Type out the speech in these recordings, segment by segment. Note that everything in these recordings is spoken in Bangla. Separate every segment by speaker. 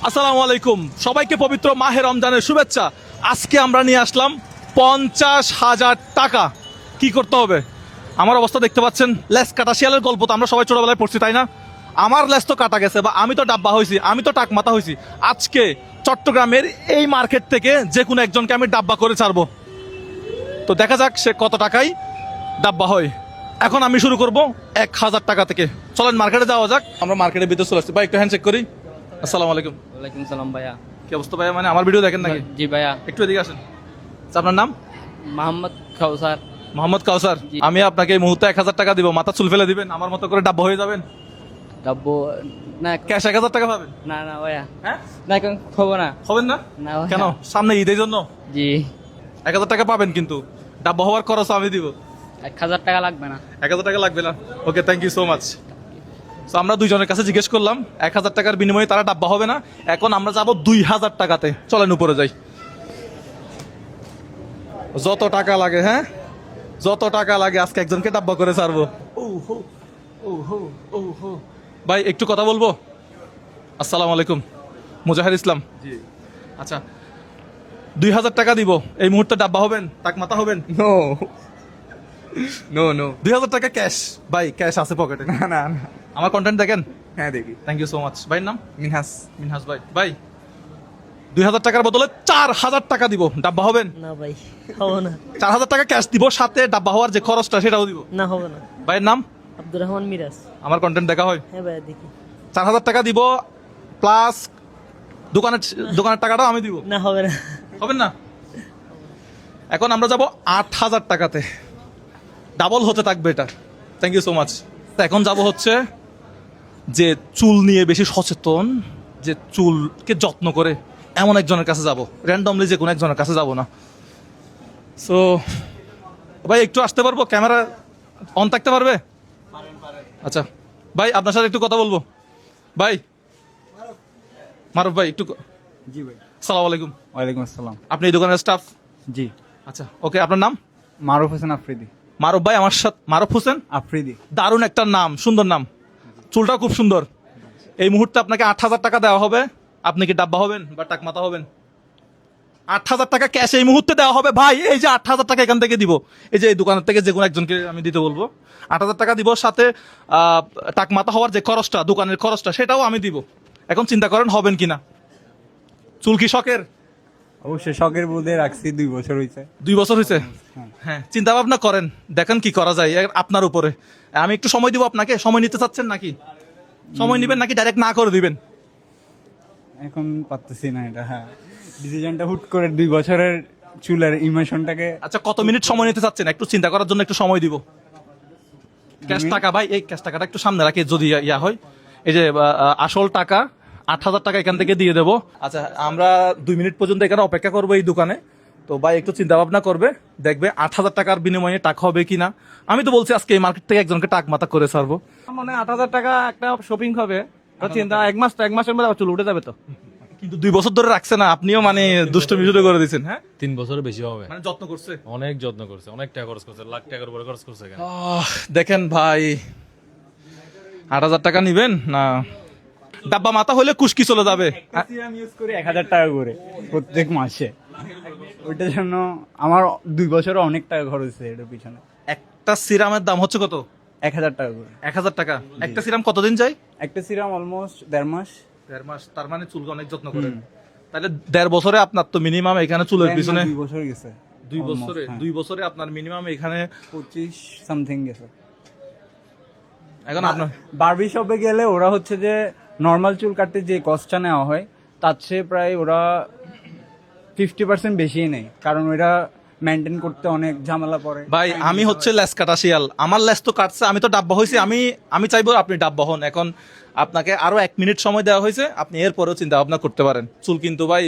Speaker 1: আসসালামু আলাইকুম, সবাইকে পবিত্র মাহে রমজানের শুভেচ্ছা। আজকে আমরা নিয়ে আসলাম 50,000 টাকা। কি করতে হবে? আমার অবস্থা দেখতে পাচ্ছেন, লেস কাটা শিয়ালের গল্প তো আমরা সবাই ছোটবেলায় পড়ছি, তাই না? আমার লেস তো কাটা গেছে, বা আমি তো ডাব্বা হয়েছি, আমি তো টাক মাথা হয়েছি। আজকে চট্টগ্রামের এই মার্কেট থেকে যে কোনো একজনকে আমি ডাব্বা করে ছাড়বো। তো দেখা যাক সে কত টাকায় ডাব্বা হয়। এখন আমি শুরু করব 1,000 টাকা থেকে। চলেন মার্কেটে যাওয়া যাক। আমরা মার্কেটের ভিতরে চলে আসছি। ভাই একটু হ্যান্ড চেক করি। আসসালামু আলাইকুম।
Speaker 2: ওয়ালাইকুম সালাম ভাইয়া।
Speaker 1: কি অবস্থা ভাইয়া? মানে আমার ভিডিও দেখেন নাকি?
Speaker 2: জি ভাইয়া।
Speaker 1: একটু এদিকে আসেন। আচ্ছা, আপনার নাম?
Speaker 2: মোহাম্মদ কাউসার।
Speaker 1: মোহাম্মদ কাউসার।
Speaker 2: জি।
Speaker 1: আমি আপনাকে এই মুহূর্তে 1,000 টাকা দিব, মাথা চুল ফেলে দিবেন, আমার মতো করে ডাব্বা হয়ে যাবেন।
Speaker 2: ডাব্বো না
Speaker 1: ক্যাশ 1,000 টাকা পাবেন।
Speaker 2: না না ভাইয়া,
Speaker 1: হ্যাঁ,
Speaker 2: না এখন খাবো না।
Speaker 1: হবেন না?
Speaker 2: না ভাইয়া।
Speaker 1: কেন? সামনে ঈদের জন্য
Speaker 2: জি
Speaker 1: 1,000 টাকা পাবেন, কিন্তু ডাব্বা হওয়ার খরচ আমি দিব।
Speaker 2: 1,000 টাকা লাগবে না।
Speaker 1: 1,000 টাকা লাগবে না? ওকে, থ্যাংক ইউ সো মাচ। তো আমরা দুইজনের কাছে জিজ্ঞেস করলাম, 1,000 টাকার বিনিময়ে তারা ডাব্বা হবে না। এখন আমরা যাবো 2,000 টাকাতে। চলেন উপরে যাই। যত টাকা লাগে, হ্যাঁ যত টাকা লাগে, আজকে একজনকে ডাব্বা করে ছাড়বো। ভাই একটু কথা বলবো? আসসালামু আলাইকুম। মুজাহির ইসলাম।
Speaker 3: জি।
Speaker 1: আচ্ছা, 2,000 টাকা দিব, এই মুহূর্তে ডাব্বা হবেন, টাক মাথা হবেন?
Speaker 3: নো নো নো
Speaker 1: 2,000 টাকা ক্যাশ। ভাই ক্যাশ আছে পকেটে?
Speaker 3: না না না।
Speaker 1: আমার কন্টেন্ট দেখেন।
Speaker 3: হ্যাঁ দেখি।
Speaker 1: Thank you so much. ভাইয়ের নাম?
Speaker 3: মিনহাস।
Speaker 1: মিনহাস ভাই। ভাই 2,000 টাকার বদলে 4,000 টাকা দিব, ডাব্বা হবেন?
Speaker 4: না ভাই, হবে না।
Speaker 1: 4,000 টাকা ক্যাশ দিব, সাথে ডাব্বা হওয়ার যে খরচটা সেটাও দিব।
Speaker 4: না, হবে না।
Speaker 1: ভাইয়ের নাম?
Speaker 4: আব্দুর রহমান মিরাজ।
Speaker 1: আমার কন্টেন্ট দেখা হয়।
Speaker 4: হ্যাঁ ভাই, দেখি।
Speaker 1: 4,000 টাকা দিব, প্লাস দোকানের দোকানের টাকাটাও আমি দিব।
Speaker 4: না, হবে না।
Speaker 1: হবেন না? এখন আমরা যাব 8,000 টাকাতে। ডাবল হতে থাকবে এটা। Thank you so much. এখন যাব হচ্ছে যে চুল নিয়ে বেশি সচেতন, যে চুলকে যত্ন করে এমন একজনের কাছে যাব। র্যান্ডমলি যে কোনো একজনের কাছে যাব না। সো ভাই একটু আসতে পারবো? ক্যামেরা অন থাকতে পারবে? আচ্ছা ভাই, আপনার সাথে একটু কথা বলবো। ভাই মারুফ ভাই, একটু
Speaker 3: জি ভাই।
Speaker 1: আসসালামু আলাইকুম।
Speaker 3: ওয়ালাইকুম আসসালাম।
Speaker 1: আপনি এই দোকানের স্টাফ?
Speaker 3: জি।
Speaker 1: আচ্ছা ওকে, আপনার নাম?
Speaker 3: মারুফ হোসেন আফ্রিদি।
Speaker 1: মারুফ ভাই আমার সাথে। মারুফ হোসেন,
Speaker 3: আফ্রিদি।
Speaker 1: দারুণ একটা নাম, সুন্দর নাম, চুলটাও খুব সুন্দর। এই মুহূর্তে আপনাকে 8,000 টাকা দেওয়া হবে। আপনি কি ডাব্বা হবেন বা টাকমাথা হবেন? 8,000 টাকা ক্যাশ এই মুহূর্তে দেওয়া হবে। ভাই এই যে 8,000 টাকা এখান থেকে দিব, এই যে এই দোকানের থেকে যে কোনো একজনকে আমি দিতে বলবো। 8,000 টাকা দিব, সাথে টাকমাথা হওয়ার যে খরচটা, দোকানের খরচটা, সেটাও আমি দিব। এখন চিন্তা করেন হবেন কিনা। চুল কি শখের?
Speaker 3: অবশ্যই শখের বোধে রাখছি, 2 বছর হয়েছে।
Speaker 1: 2 বছর হয়েছে? হ্যাঁ, চিন্তা ভাবনা করেন, দেখেন কি করা যায়, আপনার উপরে। আমি একটু সময় দিব আপনাকে। সময় নিতে চাচ্ছেন নাকি? সময় নিবেন নাকি ডাইরেক্ট না করে দিবেন?
Speaker 3: এখন পারতেছি না এটা। হ্যাঁ, ডিসিশনটা হুট করে 2 বছরের চুলের ইমোশনটাকে।
Speaker 1: আচ্ছা, কত মিনিট সময় নিতে চাচ্ছেন? একটু চিন্তা করার জন্য একটু সময় দিব। ক্যাশ টাকা ভাই, এই ক্যাশ টাকাটা একটু সামনে রাখি, যদি ইয়া হয়। এই যে আসল টাকা 8,000 টাকা এখান থেকে দিয়ে দেবো। আচ্ছা, আমরা 2 মিনিট পর্যন্ত এখানে অপেক্ষা করবো এই দোকানে। তো ভাই একটু চিন্তা ভাবনা করবে, দেখবে 8,000 টাকার বিনিময়ে টাকা হবে কিনা। আমি তো বলছি আজকে এই মার্কেট থেকে একজনকে টাক মাথা করে ছাড়বো।
Speaker 5: মানে 8,000 টাকা একটা শপিং হবে, তো চিন্তা এক মাসের মধ্যে আবার চুল উঠে যাবে তো।
Speaker 1: কিন্তু 2 বছর ধরে রাখছে না, আপনিও মানে দুষ্টমি শুরু করে দিচ্ছেন। হ্যাঁ,
Speaker 6: 3 বছরের বেশি হবে।
Speaker 1: মানে যত্ন করছে,
Speaker 6: অনেক যত্ন করছে, অনেক টাকা খরচ করছে, লাখ টাকার উপরে খরচ করছে এখানে।
Speaker 1: দেখেন ভাই, 8,000 টাকা নিবেন না? ডাব্বা মাথা হলে কুস্কি চলে যাবে।
Speaker 3: সিরাম ইউজ করি 1,000 টাকা করে প্রত্যেক মাসে। ওইটার জন্য আমার 2 বছরে অনেক টাকা খরচ হয়েছে এটার পিছনে।
Speaker 1: একটা সিরামের দাম হচ্ছে কত?
Speaker 3: 1,000 টাকা করে।
Speaker 1: 1,000 টাকা। একটা সিরাম কতদিন যায়?
Speaker 3: একটা সিরাম অলমোস্ট 1.5 মাস।
Speaker 1: 1.5 মাস। তার মানে চুলকে অনেক যত্ন করেন। তাহলে 1.5 বছরে আপনার তো মিনিমাম এখানে চুলের পিছনে
Speaker 3: 2 বছর গেছে।
Speaker 1: 2
Speaker 3: Almost,
Speaker 1: বছরে
Speaker 3: হ্যাঁ।
Speaker 1: 2 বছরে আপনার মিনিমাম এখানে।
Speaker 3: 25 সামথিং গেছে।
Speaker 1: এখন আপনার
Speaker 3: বারবি শপে গেলে ওরা হচ্ছে যে নর্মাল চুল কাটতে যে কস্টটা নেওয়া হয় তার চেয়ে প্রায় ওরা 50% বেশি নেয়, কারণ ওরা মেনটেন করতে অনেক ঝামেলা পড়ে।
Speaker 1: ভাই আমি হচ্ছে লেস কাটা শিয়াল, আমার লেস তো কাটছে, আমি তো ডাব্বা হয়েছি। আমি চাইবো আপনি ডাব্বা হন। এখন আপনাকে আরো 1 মিনিট সময় দেওয়া হয়েছে, আপনি এরপরেও চিন্তা ভাবনা করতে পারেন। চুল কিন্তু ভাই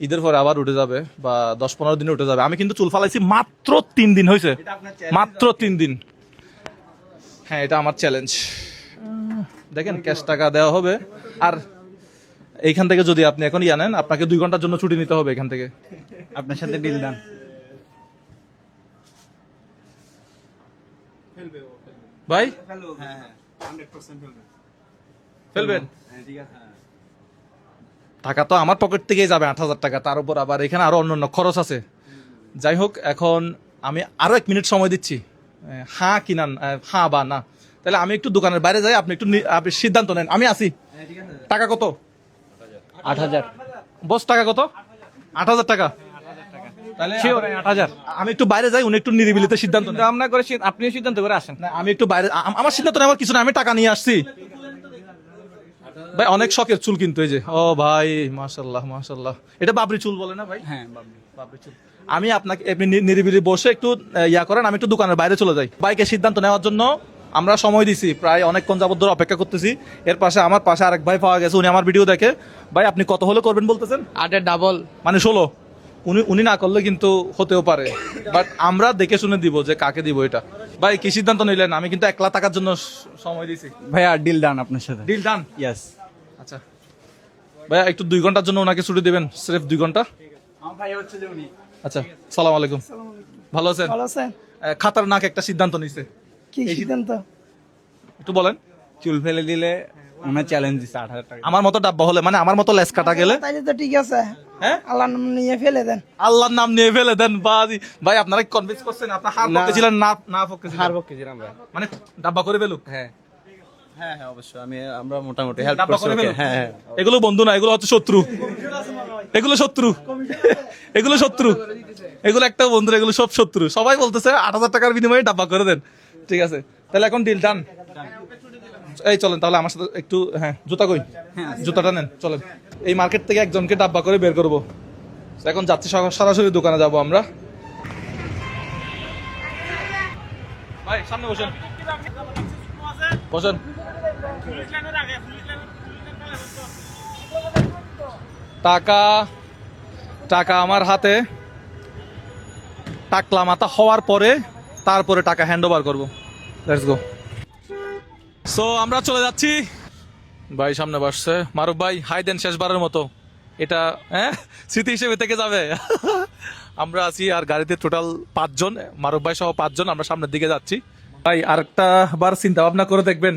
Speaker 1: ঈদের পরে আবার উঠে যাবে, বা 10-15 দিনে উঠে যাবে। আমি কিন্তু চুল ফালাইছি মাত্র 3 দিন হয়েছে, মাত্র 3 দিন। হ্যাঁ, এটা আমার চ্যালেঞ্জ। দেখেন ক্যাশ টাকা দেওয়া হবে। আর এইখান থেকে যদি আপনি এখন নেন, আপনাকে 2 ঘন্টার জন্য ছুটি নিতে হবে এখান থেকে।
Speaker 3: আপনার সাথে ডিল ডান।
Speaker 1: ভাই
Speaker 3: হ্যাঁ 100%
Speaker 1: ফেলবেন? টাকা তো আমার পকেট থেকেই যাবে 8,000 টাকা, তার উপর আবার এখানে আরো অন্যান্য খরচ আছে। যাই হোক, এখন আমি আরো 1 মিনিট সময় দিচ্ছি, হ্যাঁ কি না, হ্যাঁ বা না। তাহলে আমি একটু দোকানের বাইরে যাই, আপনি একটু আপনি সিদ্ধান্ত নেন। আমি আসি। টাকা কত?
Speaker 3: 8,000।
Speaker 1: বস টাকা কত? 8,000 টাকা। তাহলে আমি একটু বাইরে যাই, উনি একটু নিরিবিলিতে সিদ্ধান্ত নেন।
Speaker 5: আমরা করে আপনিও সিদ্ধান্ত করে আসেন।
Speaker 1: না, আমি একটু বাইরে, আমার সিদ্ধান্ত নেওয়ার কিছু না, আমি টাকা নিয়ে আসছি। ভাই অনেক শখের চুল কিন্তু এই যে, ও ভাই মাশাল্লাহ মাশাল্লাহ, এটা বাবরি চুল বলে না ভাই?
Speaker 3: হ্যাঁ,
Speaker 1: বাবরি চুল। আমি আপনাকে আপনি নিরিবিলি বসে একটু ইয়া করেন, আমি একটু দোকানের বাইরে চলে যাই। বাইকের সিদ্ধান্ত নেওয়ার জন্য আমরা সময় দিছি, প্রায় অনেকক্ষণ যাবত ধরে অপেক্ষা করতেছি। এর পাশে আমার পাশে আরেক ভাই পাওয়া গেছে, উনি আমার ভিডিও দেখে। ভাই আপনি কত হলে করবেন বলতেছেন?
Speaker 2: 8-এর ডাবল।
Speaker 1: মানে 16। উনি না করলে কিন্তু হতেও পারে, বাট আমরা দেখে শুনে দিব যে কাকে দিব এটা। ভাই কি সিদ্ধান্ত নিলেন? আমি কিন্তু 1 লাখ টাকার জন্য সময় দিছি।
Speaker 3: ভাইয়া ডিল ডান আপনার সাথে।
Speaker 1: Deal done.
Speaker 3: ইয়েস।
Speaker 1: আচ্ছা ভাইয়া, একটু 2 ঘন্টার জন্য ওনাকে ছুটি দিবেন, স্রেফ 2 ঘন্টা।
Speaker 3: আমার ভাই হচ্ছে যে উনি।
Speaker 1: আচ্ছা, সালাম আলাইকুম। ভালো আছেন?
Speaker 7: ভালো আছেন?
Speaker 1: খাতারনাক একটা সিদ্ধান্ত নিছে।
Speaker 7: কি সিদ্ধান্ত?
Speaker 1: একটু বলেন।
Speaker 3: চুল ফেলে দিলে ওনার চ্যালেঞ্জ দিচ্ছে 8,000 টাকা।
Speaker 1: আমার মতো ডাব্বা হলে, মানে আমার মতো লেস কাটা গেলে,
Speaker 7: তাইলে তো ঠিক আছে,
Speaker 1: হ্যাঁ
Speaker 7: আল্লাহর নাম নিয়ে ফেলে দেন।
Speaker 1: আল্লাহর নাম নিয়ে ফেলে দেন। বাজি ভাই, আপনারা কনভিন্স করছেন? আপনার হার পক্ষে ছিলেন না না পক্ষে ছিলেন?
Speaker 5: হারবো কেজি আমরা।
Speaker 1: মানে ডাব্বা করে ফেলুক।
Speaker 5: হ্যাঁ হ্যাঁ হ্যাঁ, অবশ্যই আমরা মোটামুটি হেল্প
Speaker 1: ডাব্বা
Speaker 5: করছি
Speaker 1: করে
Speaker 5: ওকে।
Speaker 1: ফেলুক।
Speaker 5: হ্যাঁ হ্যাঁ,
Speaker 1: এগুলো বন্ধু না, এগুলো হচ্ছে শত্রু। এগুলো শত্রু। এগুলো শত্রু। এগুলো একটা বন্ধু, এগুলো সব শত্রু। সবাই বলতেছে 8,000 টাকার বিনিময়ে ডাব্বা করে দেন। ঠিক আছে, তাহলে এখন ডিল ডান। এই চলেন তাহলে আমার সাথে একটু, হ্যাঁ জুতা কই? জুতাটা নেন, চলেন। এই মার্কেট থেকে একজনকে ডাব্বা করে বের করবো। এখন যাচ্ছি, সরাসরি দোকানে যাব আমরা। ভাই সামনে বসেন, বসেন। টাকা টাকা আমার হাতে, টাকলা মাথা হওয়ার পরে তারপরে টাকা হ্যান্ড ওভার করবো। Let's go. সো আমরা চলে যাচ্ছি। ভাই সামনে বসছে মারুফ ভাই, হাই দেন শেষবারের মতো। এটা স্মৃতি হিসেবে থেকে যাবে। আমরা আছি আর গাড়িতে টোটাল 5 জন, মারুফ ভাই সহ 5 জন। আমরা সামনের দিকে যাচ্ছি। ভাই আরেকটা বার চিন্তা ভাবনা করে দেখবেন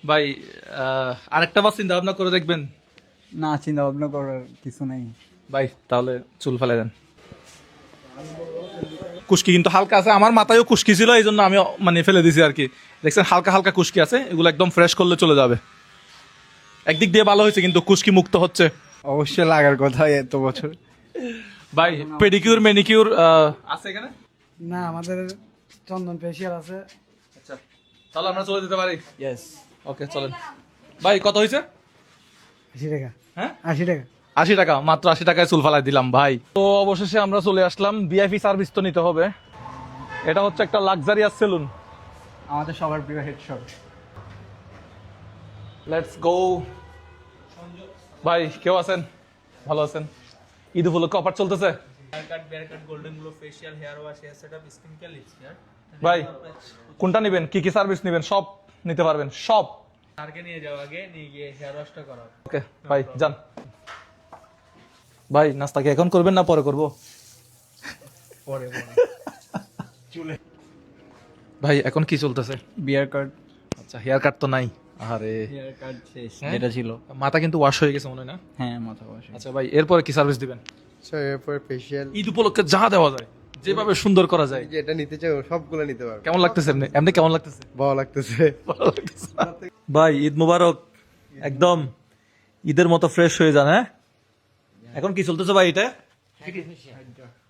Speaker 1: ভাই, আরেকটা বার চিন্তা ভাবনা করে দেখবেন।
Speaker 3: না, চিন্তা ভাবনা করার কিছু নাই
Speaker 1: ভাই তাহলে চুল ফেলে দেন। কুশকি কিন্তু হালকা আছে, আমার মাথায়ও কুশকি ছিল, এই জন্য আমি মানে ফেলে দিছি আর কি। দেখছেন হালকা হালকা কুশকি আছে, এগুলো একদম ফ্রেশ করলে চলে যাবে। একদিক দিয়ে ভালো হয়েছে, কিন্তু কুশকি মুক্ত হচ্ছে।
Speaker 3: অবশ্যই লাগার কথা এত বছর।
Speaker 1: ভাই পেডিকিউর ম্যানিকিউর আছে এখানে?
Speaker 7: না, আমাদের চন্দন ফেসিয়াল আছে।
Speaker 1: আচ্ছা, তাহলে আমরা চলে যেতে পারি।
Speaker 3: ইয়েস।
Speaker 1: ওকে চলেন। ভাই কত হয়েছে?
Speaker 7: 80 টাকা।
Speaker 1: হ্যাঁ
Speaker 7: 80 টাকা।
Speaker 1: 80 টাকা, মাত্র 80 টাকায় চুল ফালাই দিলাম ভাই। তো অবশেষে আমরা চলে আসলাম। ভিআইপি সার্ভিস তো নিতে হবে। এটা হচ্ছে একটা লাক্সারিয়াস সেলুন।
Speaker 3: আমাদের সবার প্রিয় হেডশট।
Speaker 1: Let's go. ভাই কেউ আছেন? ভালো আছেন? ঈদ উপলক্ষে অফার চলতেছে। ভাই কোনটা নেবেন, কি কি সার্ভিস নেবেন? সব নিতে পারবেন, সব। ওকে ভাই যান। ভাই নাস্তা কি এখন করবেন না পরে করবো? ভাই এখন কি চলতেছে?
Speaker 3: বিয়ার কার্ড।
Speaker 1: আচ্ছা, হেয়ার কাট তো নাই। আরে
Speaker 3: বিয়ার কার্ড শেষ,
Speaker 1: হ্যাঁ?
Speaker 3: যেটা ছিল।
Speaker 1: মাথা কিন্তু ওয়াশ হয়ে গেছে মনে হয় না?
Speaker 3: হ্যাঁ, মাথা বসে।
Speaker 1: আচ্ছা ভাই, এরপরে কি সার্ভিস দিবেন?
Speaker 8: স্যার এরপর ফেশিয়াল
Speaker 1: ঈদ উপলক্ষে যা দেওয়া যায়, যেভাবে সুন্দর করা যায়।
Speaker 8: যেটা নিতে চাও সবগুলো নিতে পারবে।
Speaker 1: কেমন লাগতেছে এমনি? এমনি কেমন লাগতেছে?
Speaker 8: ভালো লাগতেছে।
Speaker 1: ভাই ঈদ মুবারক। একদম ঈদের মতো ফ্রেশ হয়ে যান। হ্যাঁ, এখন কি চলতেছে ভাই? এটা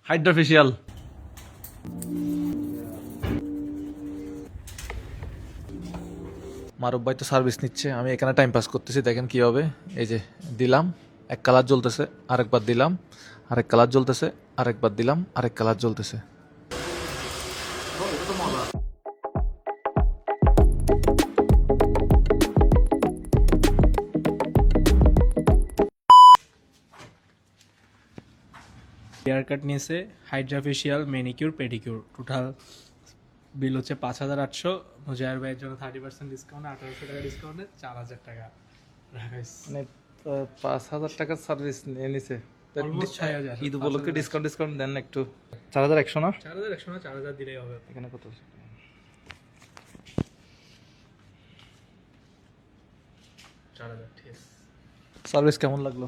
Speaker 1: হাইড্রা ফেশিয়াল। মারুফ ভাই তো সার্ভিস নিচ্ছে, আমি এখানে টাইম পাস করতেছি। দেখেন কি হবে। এই যে দিলাম, এক কালার জ্বলতেছে, আরেকবার দিলাম, আরেক কালার জ্বলতেছে, আরেকবার দিলাম, আরেক কালার জ্বলতেছে।
Speaker 9: হেয়ার কাট নিয়েছে, Hydra facial, manicure, pedicure. Total bill হচ্ছে 5,800। মুজাহির ভাইয়ের জন্য 30% ডিসকাউন্ট, 1,800 টাকা ডিসকাউন্টে 4,000 টাকা রাখাইছে।
Speaker 1: মানে 5,000 টাকার সার্ভিস নিয়ে নিছে।
Speaker 9: Almost 6,000
Speaker 1: ঈদ উপলক্ষে ডিসকাউন্ট দেন না একটু। 4,100 না?
Speaker 9: 4,100 না, 4,000 দিলেই হবে।
Speaker 1: এখানে কত?
Speaker 9: 4,000 ঠিক আছে।
Speaker 1: সার্ভিস কেমন লাগলো?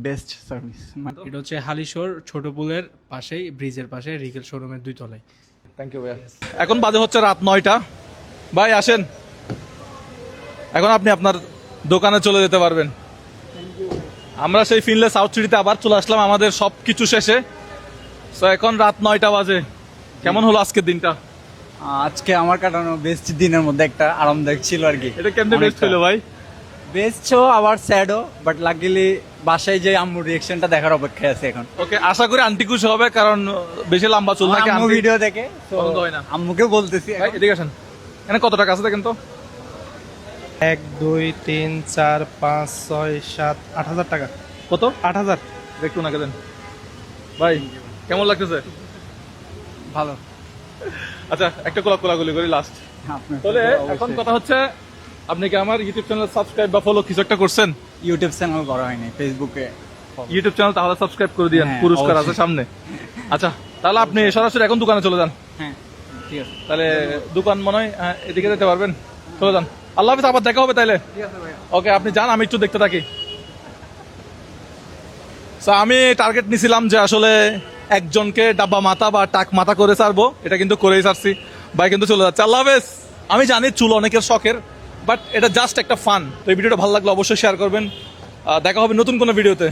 Speaker 3: Best service.
Speaker 9: এটা হচ্ছে হালিশোর ছোট পুলের পাশেই, ব্রিজের পাশে, রিগেল শোরুমের 2 তলায়।
Speaker 1: থ্যাংক ইউ ভাইয়া। এখন বাজে হচ্ছে রাত 9টা। ভাই আসেন, এখন আপনি আপনার দোকানে চলে যেতে পারবেন। আমরা সেই ফিনলে সাউথ সিটিতে আবার চলে আসলাম আমাদের সব কিছু শেষে। তো এখন রাত 9টা বাজে। কেমন হলো আজকের দিনটা?
Speaker 3: আজকে আমার কাটানো বেস্ট দিনের মধ্যে একটা আরামদায়ক ছিল আর কি।
Speaker 1: এটা কেমনে বেস্ট হলো ভাই?
Speaker 3: বেস্টও আবার স্যাডও, বাট লাকিলি বাসায় যে আম্মুর রিয়েকশনটা দেখার অপেক্ষায় আছে এখন।
Speaker 1: ওকে, আশা করি আন্টি খুশি হবে, কারণ বেশি লম্বা চুল নাকি
Speaker 3: আম্মু
Speaker 1: আন্টি
Speaker 3: ভিডিও দেখে তো
Speaker 1: পছন্দ হয় না।
Speaker 3: আম্মুকে বলতেছি
Speaker 1: ভাই এদিকে আসেন, এখানে কত টাকা আছে দেখেন তো।
Speaker 5: 1 2 3 4 5 6 7 8,000 টাকা।
Speaker 1: কত?
Speaker 5: 8,000।
Speaker 1: একটু নাকে দেন ভাই, কেমন লাগতেছে?
Speaker 3: ভালো।
Speaker 1: আচ্ছা, একটা কোলাকুলি করি লাস্ট।
Speaker 3: আপনার
Speaker 1: তাহলে এখন কথা হচ্ছে, আপনি কি আমার ইউটিউব চ্যানেল সাবস্ক্রাইব বা ফলো কিছু একটা করছেন?
Speaker 3: ইউটিউব চ্যানেল করা হয়নি, ফেসবুকে।
Speaker 1: ইউটিউব চ্যানেল তাহলে সাবস্ক্রাইব করে দিয়েন,
Speaker 3: হ্যাঁ,
Speaker 1: পুরস্কার আছে
Speaker 3: অবশ্যই।
Speaker 1: সামনে। আচ্ছা, তাহলে আপনি সরাসরি এখন দোকানে চলে যান।
Speaker 3: হ্যাঁ ঠিক আছে।
Speaker 1: তাহলে দোকান মনে হয় এদিকে যেতে পারবেন, চলে যান। আল্লাহ হাফিজ, আবার দেখা হবে তাইলে। ওকে, আপনি যান, আমি একটু দেখতে থাকি। আমি টার্গেট নিছিলাম যে আসলে একজনকে ডাব্বা মাথা বা টাক মাথা করে ছাড়বো, এটা কিন্তু করেই ছাড়ছি। ভাই কিন্তু চলে যাচ্ছে, আল্লাহ হাফেজ। আমি জানি চুল অনেকের শখের, বাট এটা জাস্ট একটা ফান। তো এই ভিডিওটা ভালো লাগলে অবশ্যই শেয়ার করবেন। দেখা হবে নতুন কোনো ভিডিওতে।